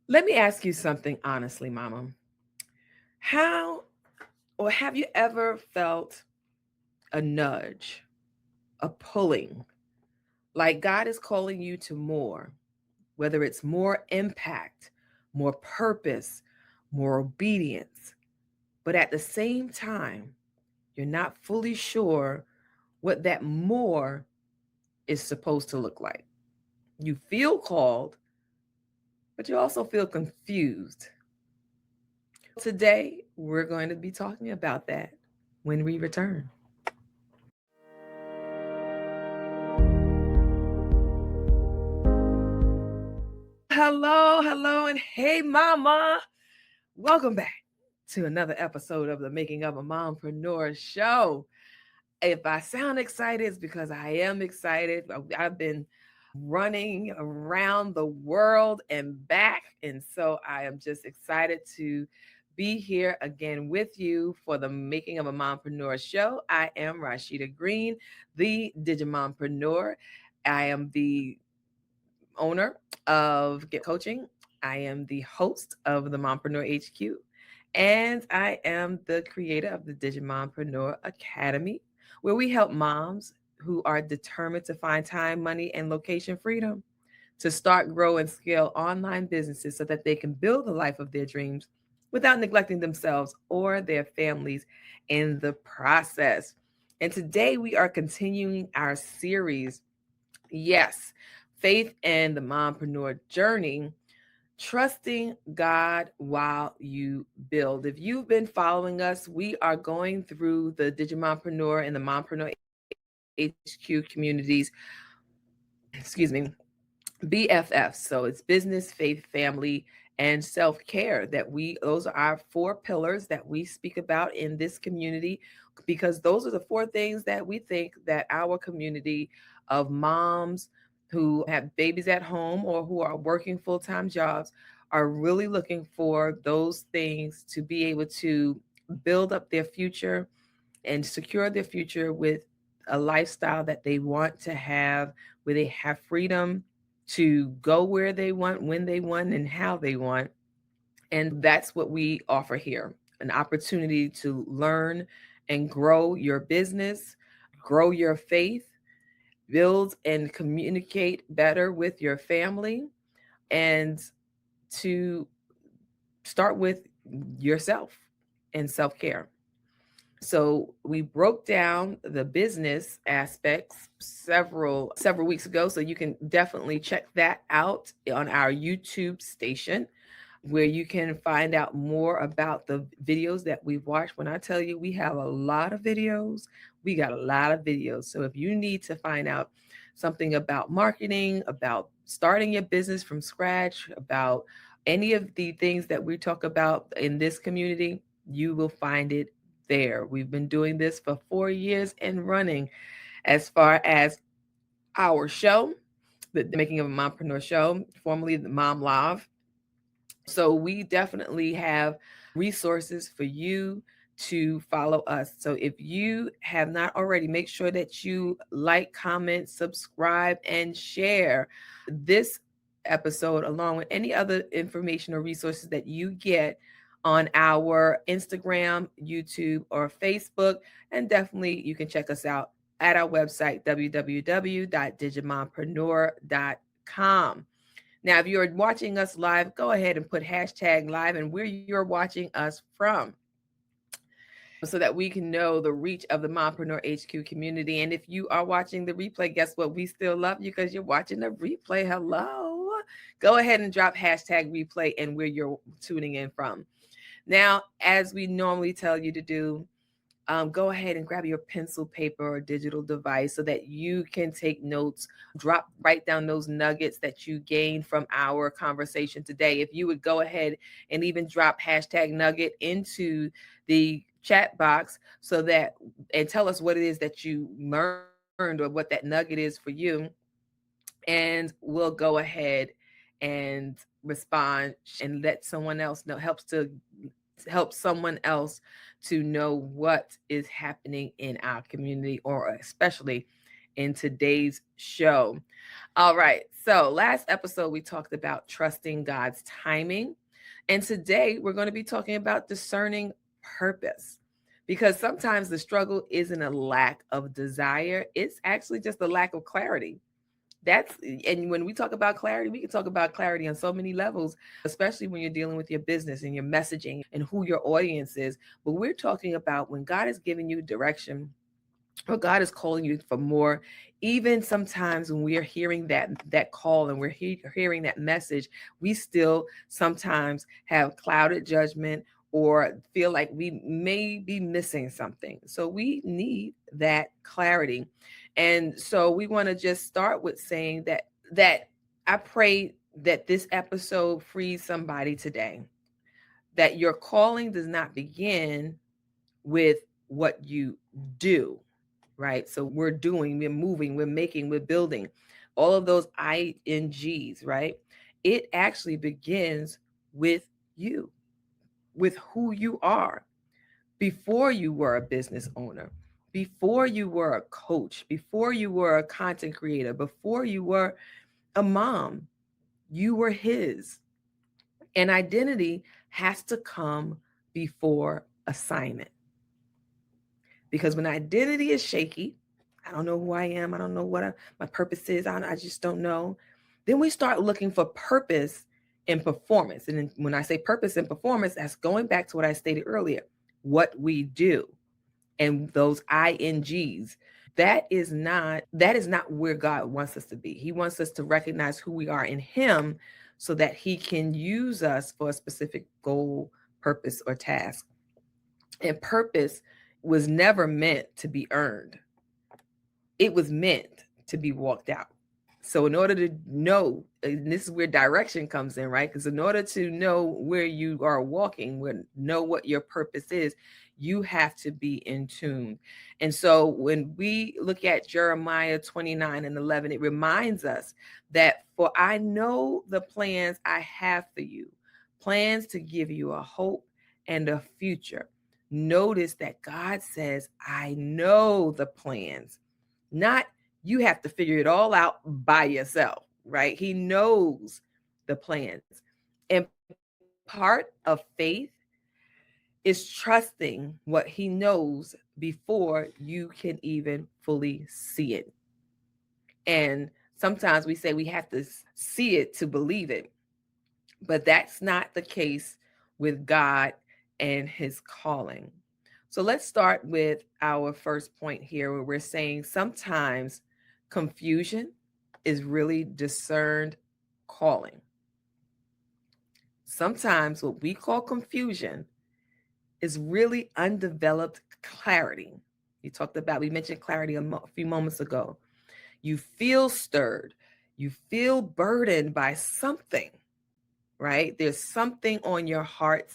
Let me ask you something honestly, Mama. How or have you ever felt a nudge, a pulling, like God is calling you to more, whether it's more impact, more purpose, more obedience, but at the same time, you're not fully sure what that more is supposed to look like? You feel called, but you also feel confused. Today, we're going to be talking about that when we return. Hello, hello, and hey, Mama. Welcome back to another episode of the Making of a Mompreneur show. If I sound excited, it's because I am excited. I've been running around the world and back. And so I am just excited to be here again with you for the Making of a Mompreneur show. I am Rasheeda Green, the Digimompreneur. I am the owner of Get Coaching. I am the host of the Mompreneur HQ, and I am the creator of the Digimompreneur Academy, where we help moms who are determined to find time, money, and location freedom to start, grow, and scale online businesses so that they can build the life of their dreams without neglecting themselves or their families in the process. And today we are continuing our series. Yes, faith and the mompreneur journey, trusting God while you build. If you've been following us, we are going through the Digimompreneur and the Mompreneur HQ communities, excuse me, BFFs. So it's business, faith, family, and self-care those are our four pillars that we speak about in this community, because those are the four things that we think that our community of moms who have babies at home or who are working full-time jobs are really looking for, those things to be able to build up their future and secure their future with a lifestyle that they want to have, where they have freedom to go where they want, when they want, and how they want. And that's what we offer here, an opportunity to learn and grow your business, grow your faith, build and communicate better with your family, and to start with yourself and self care. So we broke down the business aspects several weeks ago. So you can definitely check that out on our YouTube station, where you can find out more about the videos that we've watched. When I tell you we have a lot of videos, we got a lot of videos. So if you need to find out something about marketing, about starting your business from scratch, about any of the things that we talk about in this community, you will find it there. We've been doing this for 4 years and running. As far as our show, the Making of a Mompreneur show, formerly the Mom Live. So we definitely have resources for you to follow us. So if you have not already, make sure that you like, comment, subscribe, and share this episode along with any other information or resources that you get on our Instagram, YouTube, or Facebook. And definitely you can check us out at our website, www.digimompreneur.com. Now, if you're watching us live, go ahead and put hashtag live and where you're watching us from, so that we can know the reach of the Mompreneur HQ community. And if you are watching the replay, guess what? We still love you because you're watching the replay. Hello. Go ahead and drop hashtag replay and where you're tuning in from. Now, as we normally tell you to do, go ahead and grab your pencil, paper, or digital device so that you can take notes, write down those nuggets that you gained from our conversation today. If you would go ahead and even drop hashtag nugget into the chat box and tell us what it is that you learned or what that nugget is for you. And we'll go ahead and respond and let someone else know, help someone else to know what is happening in our community, or especially in today's show. All right. So, last episode, we talked about trusting God's timing. And today, we're going to be talking about discerning purpose. Because sometimes the struggle isn't a lack of desire, it's actually just a lack of clarity. And when we talk about clarity, we can talk about clarity on so many levels, especially when you're dealing with your business and your messaging and who your audience is. But we're talking about when God is giving you direction, or God is calling you for more. Even sometimes when we are hearing that call and we're hearing that message, we still sometimes have clouded judgment or feel like we may be missing something. So we need that clarity. And so we want to just start with saying that I pray that this episode frees somebody today, that your calling does not begin with what you do, right? So we're doing, we're moving, we're making, we're building, all of those INGs, right? It actually begins with you, with who you are before you were a business owner, before you were a coach, before you were a content creator, before you were a mom, you were his. And identity has to come before assignment. Because when identity is shaky, I don't know who I am, I don't know what my purpose is, I just don't know. Then we start looking for purpose in performance. And then when I say purpose in performance, that's going back to what I stated earlier, what we do and those INGs. That is not where God wants us to be. He wants us to recognize who we are in Him so that He can use us for a specific goal, purpose, or task. And purpose was never meant to be earned. It was meant to be walked out. So in order to know, and this is where direction comes in, right? Because in order to know where you are walking, know what your purpose is, you have to be in tune. And so when we look at Jeremiah 29:11, it reminds us that, for I know the plans I have for you, plans to give you a hope and a future. Notice that God says, I know the plans, not you have to figure it all out by yourself, right? He knows the plans. And part of faith is trusting what He knows before you can even fully see it. And sometimes we say we have to see it to believe it, but that's not the case with God and His calling. So let's start with our first point here, where we're saying sometimes confusion is really discerned calling. Sometimes what we call confusion is really undeveloped clarity. We mentioned clarity a few moments ago. You feel stirred, you feel burdened by something, right? There's something on your heart,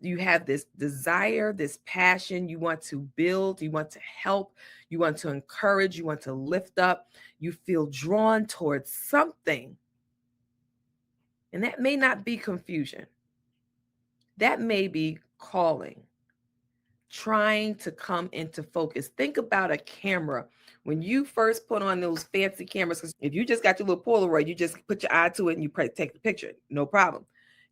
you have this desire, this passion, you want to build, you want to help, you want to encourage, you want to lift up, you feel drawn towards something. And that may not be confusion. That may be calling, trying to come into focus. Think about a camera. When you first put on those fancy cameras, because if you just got your little Polaroid, you just put your eye to it and you take the picture, no problem.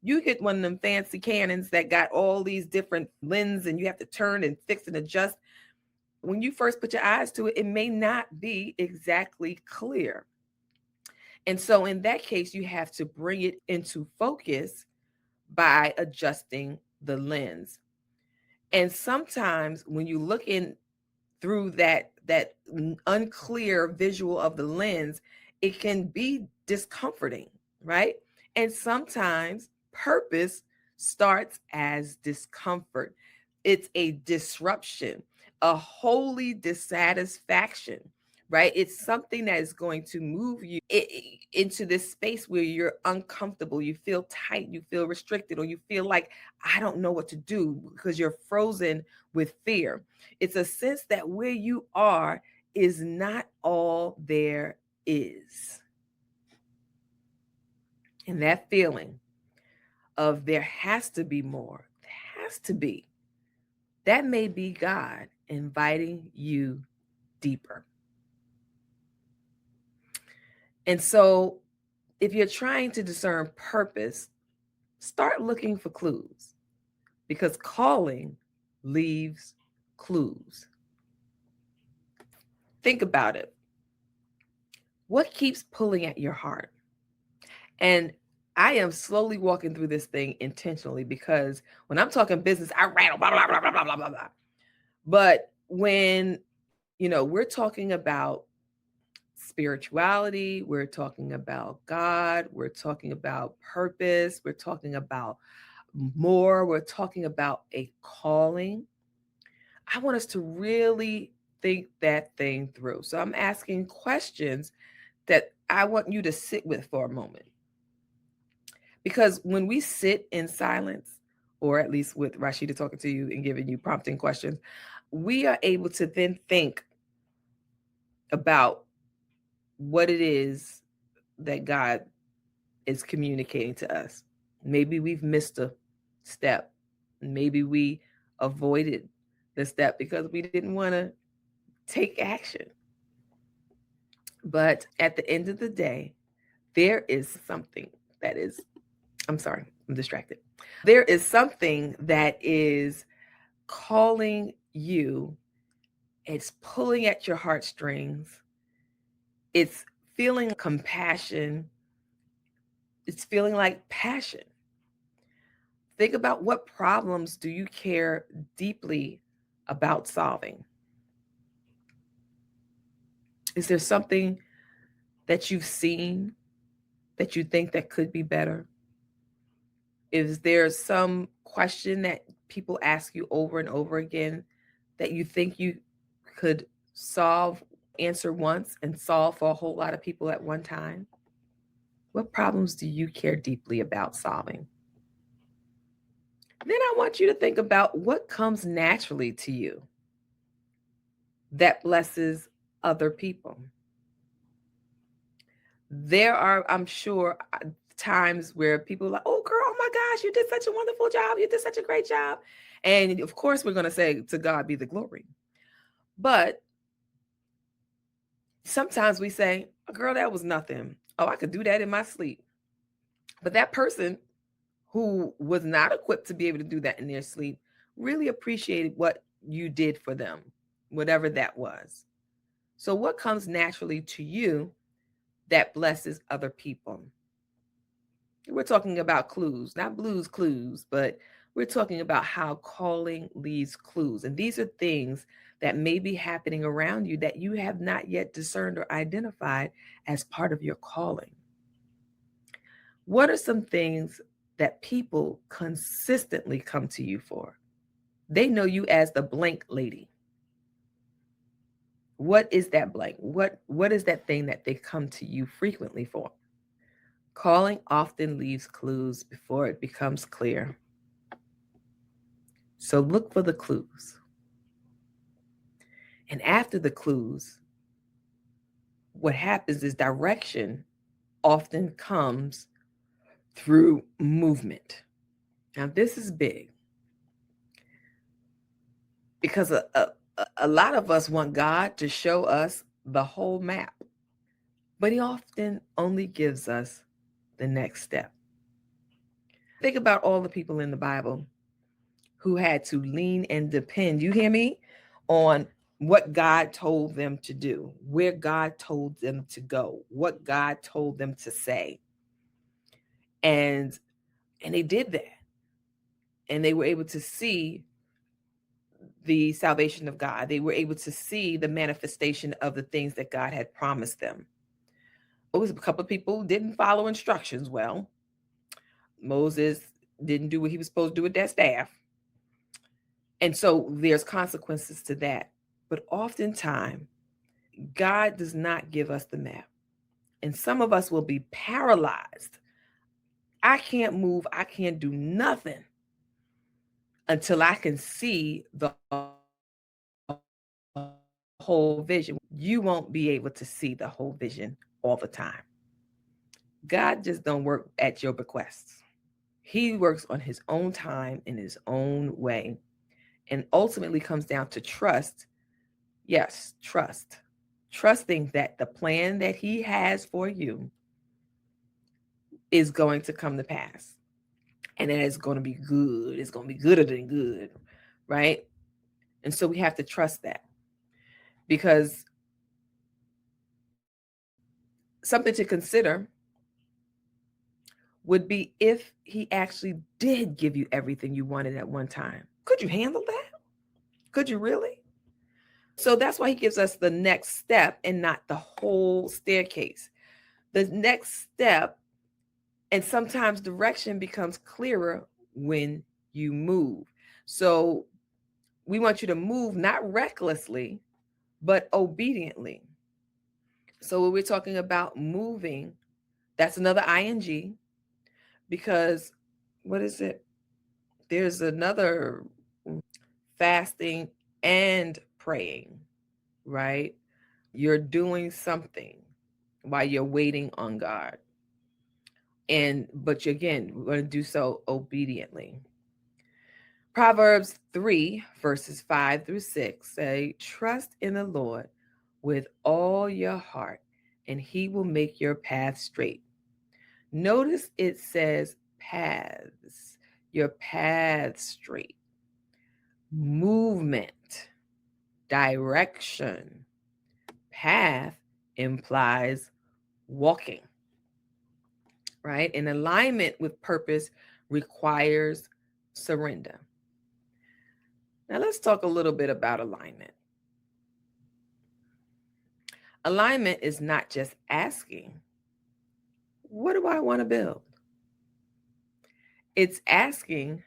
You get one of them fancy Canons that got all these different lenses and you have to turn and fix and adjust. When you first put your eyes to it, it may not be exactly clear. And so in that case, you have to bring it into focus by adjusting the lens. And sometimes when you look in through that unclear visual of the lens, it can be discomforting, right? And sometimes purpose starts as discomfort. It's a disruption, a holy dissatisfaction, right? It's something that is going to move you into this space where you're uncomfortable, you feel tight, you feel restricted, or you feel like, I don't know what to do, because you're frozen with fear. It's a sense that where you are is not all there is. And that feeling of there has to be more, there has to be, that may be God inviting you deeper. And so if you're trying to discern purpose, start looking for clues, because calling leaves clues. Think about it. What keeps pulling at your heart? And I am slowly walking through this thing intentionally, because when I'm talking business, I rattle, blah, blah, blah, blah, blah, blah, blah, blah. But when, we're talking about spirituality, we're talking about God, we're talking about purpose, we're talking about more, we're talking about a calling. I want us to really think that thing through. So I'm asking questions that I want you to sit with for a moment. Because when we sit in silence, or at least with Rasheeda talking to you and giving you prompting questions, we are able to then think about what it is that God is communicating to us. Maybe we've missed a step. Maybe we avoided the step because we didn't want to take action. But at the end of the day, there is something that is, I'm sorry, I'm distracted. There is something that is calling you. It's pulling at your heartstrings. It's feeling compassion. It's feeling like passion. Think about, what problems do you care deeply about solving? Is there something that you've seen that you think that could be better? Is there some question that people ask you over and over again that you think you could answer once and solve for a whole lot of people at one time? What problems do you care deeply about solving? Then I want you to think about what comes naturally to you that blesses other people. There are, I'm sure, times where people are like, oh, girl, oh my gosh, you did such a wonderful job. You did such a great job. And of course, we're going to say, to God be the glory. But sometimes we say, girl, that was nothing. Oh, I could do that in my sleep. But that person who was not equipped to be able to do that in their sleep really appreciated what you did for them, whatever that was. So what comes naturally to you that blesses other people? We're talking about clues, not Blue's Clues, but we're talking about how calling leaves clues. And these are things that may be happening around you that you have not yet discerned or identified as part of your calling. What are some things that people consistently come to you for? They know you as the blank lady. What is that blank? What is that thing that they come to you frequently for? Calling often leaves clues before it becomes clear. So look for the clues. And after the clues, what happens is direction often comes through movement. Now, this is big, because a lot of us want God to show us the whole map, but he often only gives us the next step. Think about all the people in the Bible who had to lean and depend, you hear me, on what God told them to do, where God told them to go, what God told them to say. And they did that. And they were able to see the salvation of God. They were able to see the manifestation of the things that God had promised them. It was a couple of people who didn't follow instructions well. Moses didn't do what he was supposed to do with that staff. And so there's consequences to that. But oftentimes, God does not give us the map. And some of us will be paralyzed. I can't move. I can't do nothing until I can see the whole vision. You won't be able to see the whole vision all the time. God just don't work at your bequests. He works on his own time in his own way, and ultimately comes down to trust. Yes, trust. trusting that the plan that he has for you is going to come to pass, and that it's going to be good. It's going to be gooder than good, right? And so we have to trust that, because something to consider would be if he actually did give you everything you wanted at one time. Could you handle that? Could you really? So that's why he gives us the next step and not the whole staircase. The next step, and sometimes direction becomes clearer when you move. So we want you to move not recklessly, but obediently. So when we're talking about moving, that's another ing, because what is it? There's another fasting and praying, right? You're doing something while you're waiting on God. But again, we're going to do so obediently. Proverbs 3, verses 5 through 6 say, trust in the Lord with all your heart, and he will make your path straight. Notice it says paths, your path straight. Movement, direction. Path implies walking, right? And alignment with purpose requires surrender. Now let's talk a little bit about alignment. Alignment is not just asking, what do I want to build? It's asking,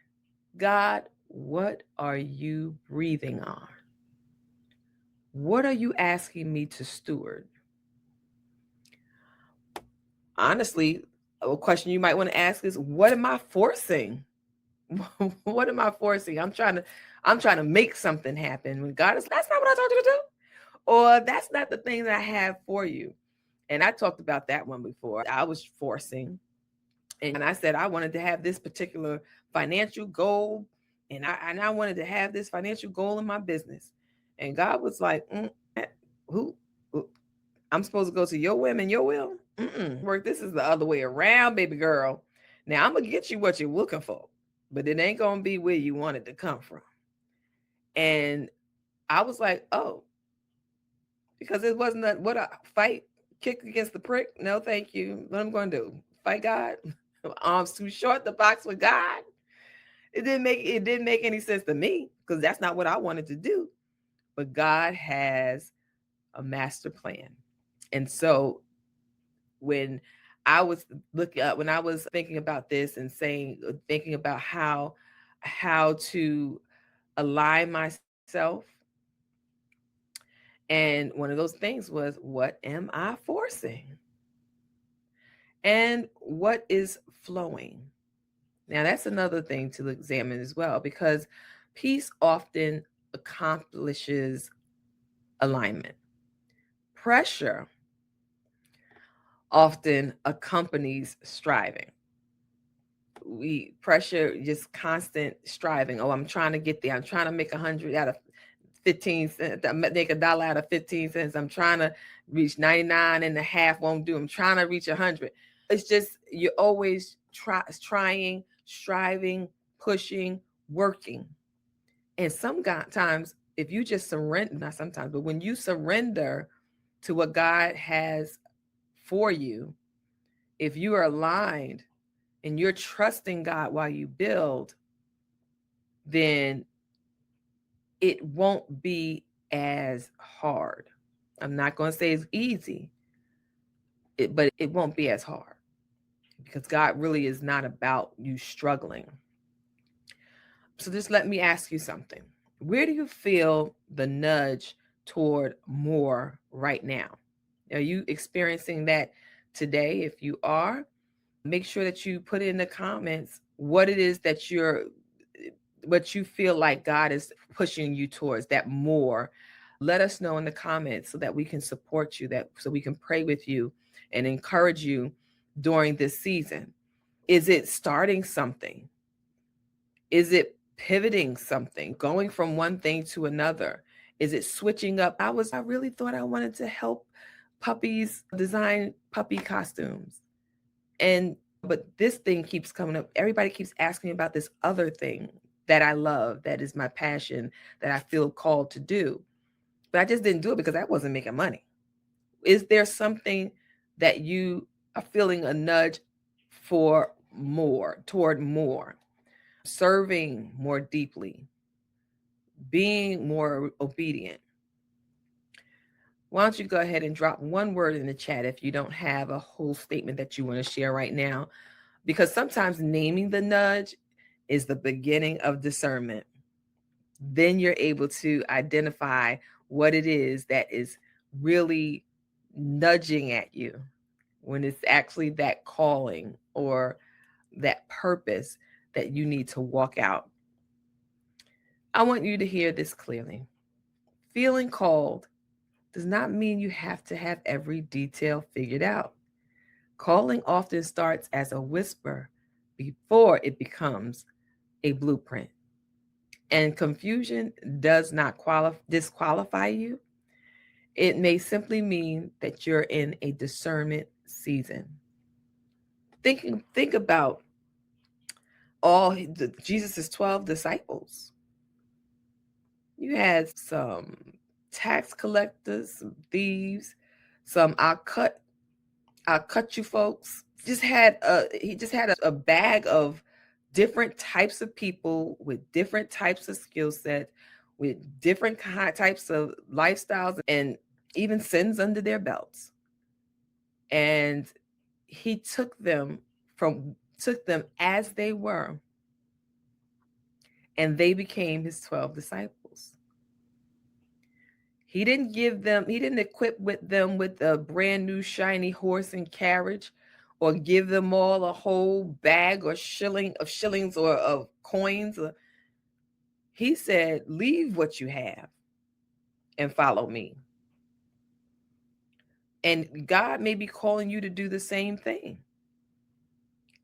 God, what are you breathing on? What are you asking me to steward? Honestly, a question you might want to ask is, what am I forcing? What am I forcing? I'm trying to make something happen when God is, that's not what I told you to do. Or that's not the thing that I have for you. And I talked about that one before. I was forcing. And I said I wanted to have this particular financial goal. And I wanted to have this financial goal in my business. And God was like, who? I'm supposed to go to your whim and your will? Work. This is the other way around, baby girl. Now I'm going to get you what you're looking for, but it ain't going to be where you want it to come from. And I was like, oh, because it wasn't what a fight, kick against the prick. No, thank you. What I'm going to do? Fight God? Arms too short to box with God? It didn't make any sense to me, because that's not what I wanted to do. But God has a master plan. And so when I was thinking about this and thinking about how to align myself, and one of those things was, what am I forcing? And what is flowing? Now, that's another thing to examine as well, because peace often accomplishes alignment. Pressure often accompanies striving. Pressure, just constant striving. Oh, I'm trying to get there. I'm trying to make 100 out of 15 cents, make $1 out of 15 cents. I'm trying to reach 99 and a half, won't do. I'm trying to reach 100. It's just, you're always trying, striving, pushing, working. And sometimes if you just surrender, not sometimes, but when you surrender to what God has for you, if you are aligned and you're trusting God while you build, then it won't be as hard. I'm not going to say it's easy, but it won't be as hard, because God really is not about you struggling. So just let me ask you something. Where do you feel the nudge toward more right now? Are you experiencing that today? If you are, make sure that you put in the comments what it is that what you feel like God is pushing you towards, that more. Let us know in the comments so that we can support you, so we can pray with you and encourage you during this season. Is it starting something? Is it pivoting something, going from one thing to another? Is it switching up? I really thought I wanted to help puppies design puppy costumes. And but this thing keeps coming up. Everybody keeps asking me about this other thing that I love, that is my passion, that I feel called to do. But I just didn't do it because I wasn't making money. Is there something that you are feeling a nudge for more, toward more, serving more deeply, being more obedient? Why don't you go ahead and drop one word in the chat if you don't have a whole statement that you want to share right now? Because sometimes naming the nudge is the beginning of discernment. Then you're able to identify what it is that is really nudging at you, when it's actually that calling or that purpose that you need to walk out. I want you to hear this clearly. Feeling called does not mean you have to have every detail figured out. Calling often starts as a whisper before it becomes a blueprint. And confusion does not disqualify you. It may simply mean that you're in a discernment season. Think about all Jesus's 12 disciples. You had some tax collectors, some thieves, some I'll cut you folks. He just had a bag of different types of people with different types of skill sets, with different types of lifestyles and even sins under their belts. And he took them as they were, and they became his 12 disciples. He didn't equip them with a brand new shiny horse and carriage, or give them all a whole bag or shillings or of coins. He said, leave what you have and follow me. And God may be calling you to do the same thing.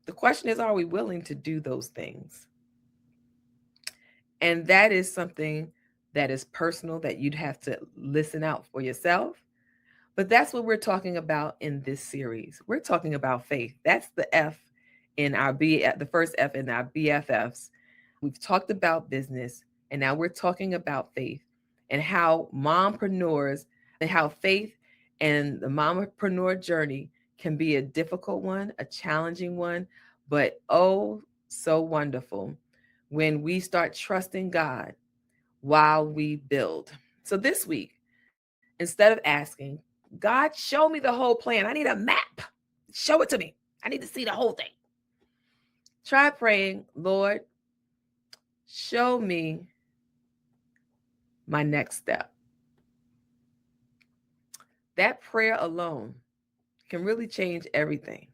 The question is, are we willing to do those things? And that is something that is personal, that you'd have to listen out for yourself. But that's what we're talking about in this series. We're talking about faith. That's the F in the first F in our BFFs. We've talked about business, and now we're talking about faith, and how mompreneurs, and how faith and the mompreneur journey can be a difficult one, a challenging one, but oh, so wonderful when we start trusting God while we build. So this week, instead of asking, God, show me the whole plan, I need a map, show it to me, I need to see the whole thing, try praying, Lord, show me my next step. That prayer alone can really change everything,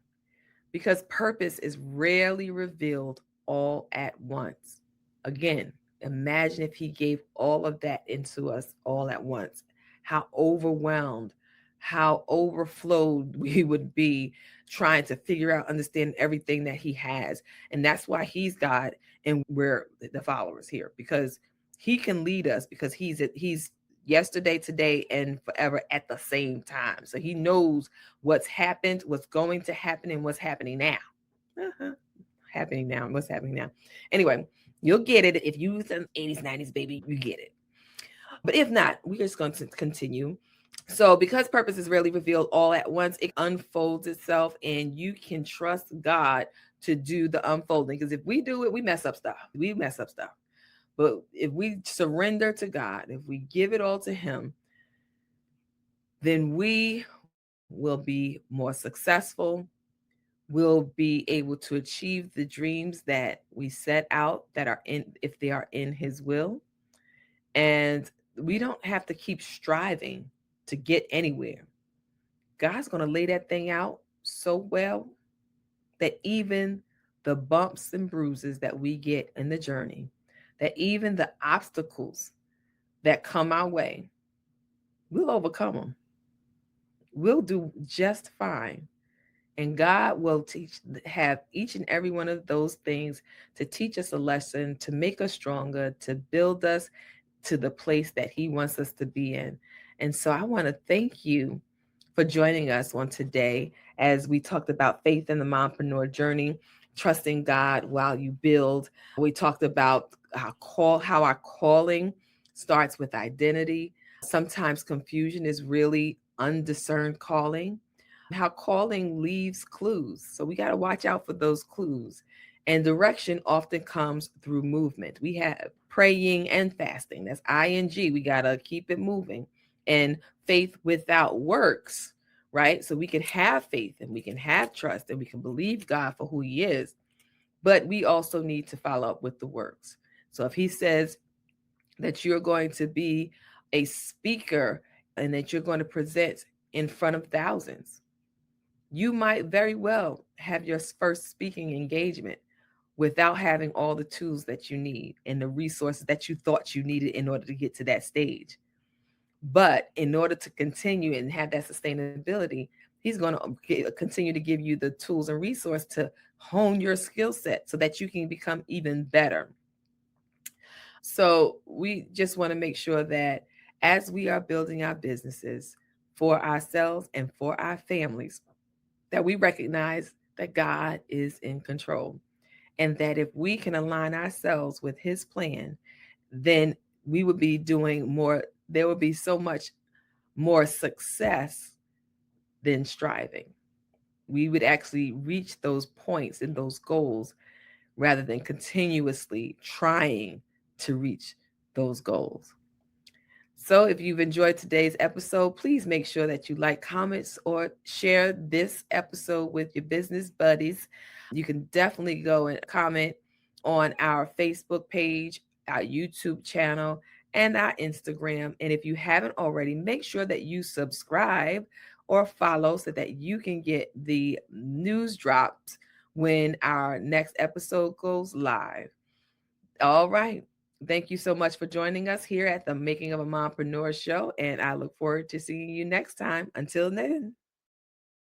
because purpose is rarely revealed all at once. Again, imagine if he gave all of that into us all at once. How overwhelmed, how overflowed we would be trying to figure out, understand everything that he has. And that's why he's God and we're the followers here, because he can lead us, because he's yesterday, today, and forever at the same time. So he knows what's happened, what's going to happen, and what's happening now. Happening now, what's happening now. Anyway, you'll get it. If you was in 80s, 90s, baby, you get it. But if not, we're just going to continue. So because purpose is rarely revealed all at once, it unfolds itself, and you can trust God to do the unfolding. Because if we do it, we mess up stuff. But if we surrender to God, if we give it all to him, then we will be more successful. We'll be able to achieve the dreams that we set out, that are if they are in his will. And we don't have to keep striving to get anywhere. God's going to lay that thing out so well that even the bumps and bruises that we get in the journey, that even the obstacles that come our way, we'll overcome them. We'll do just fine. And God will have each and every one of those things to teach us a lesson, to make us stronger, to build us, to the place that He wants us to be in. And so I want to thank you for joining us on today as we talked about faith in the mompreneur journey, trusting God while you build. We talked about how our calling starts with identity. Sometimes confusion is really undiscerned calling. How calling leaves clues. So we got to watch out for those clues. And direction often comes through movement. We have praying and fasting. That's ing. We got to keep it moving. And faith without works, right? So we can have faith and we can have trust and we can believe God for who He is. But we also need to follow up with the works. So if He says that you're going to be a speaker and that you're going to present in front of thousands, you might very well have your first speaking engagement without having all the tools that you need and the resources that you thought you needed in order to get to that stage. But in order to continue and have that sustainability, He's going to continue to give you the tools and resources to hone your skill set so that you can become even better. So we just want to make sure that as we are building our businesses for ourselves and for our families, that we recognize that God is in control, and that if we can align ourselves with His plan, then we would be doing more. There would be so much more success than striving. We would actually reach those points and those goals rather than continuously trying to reach those goals. So if you've enjoyed today's episode, please make sure that you like, comments, or share this episode with your business buddies. You can definitely go and comment on our Facebook page, our YouTube channel, and our Instagram. And if you haven't already, make sure that you subscribe or follow so that you can get the news drops when our next episode goes live. All right. Thank you so much for joining us here at the Making of a Mompreneur show. And I look forward to seeing you next time. Until then.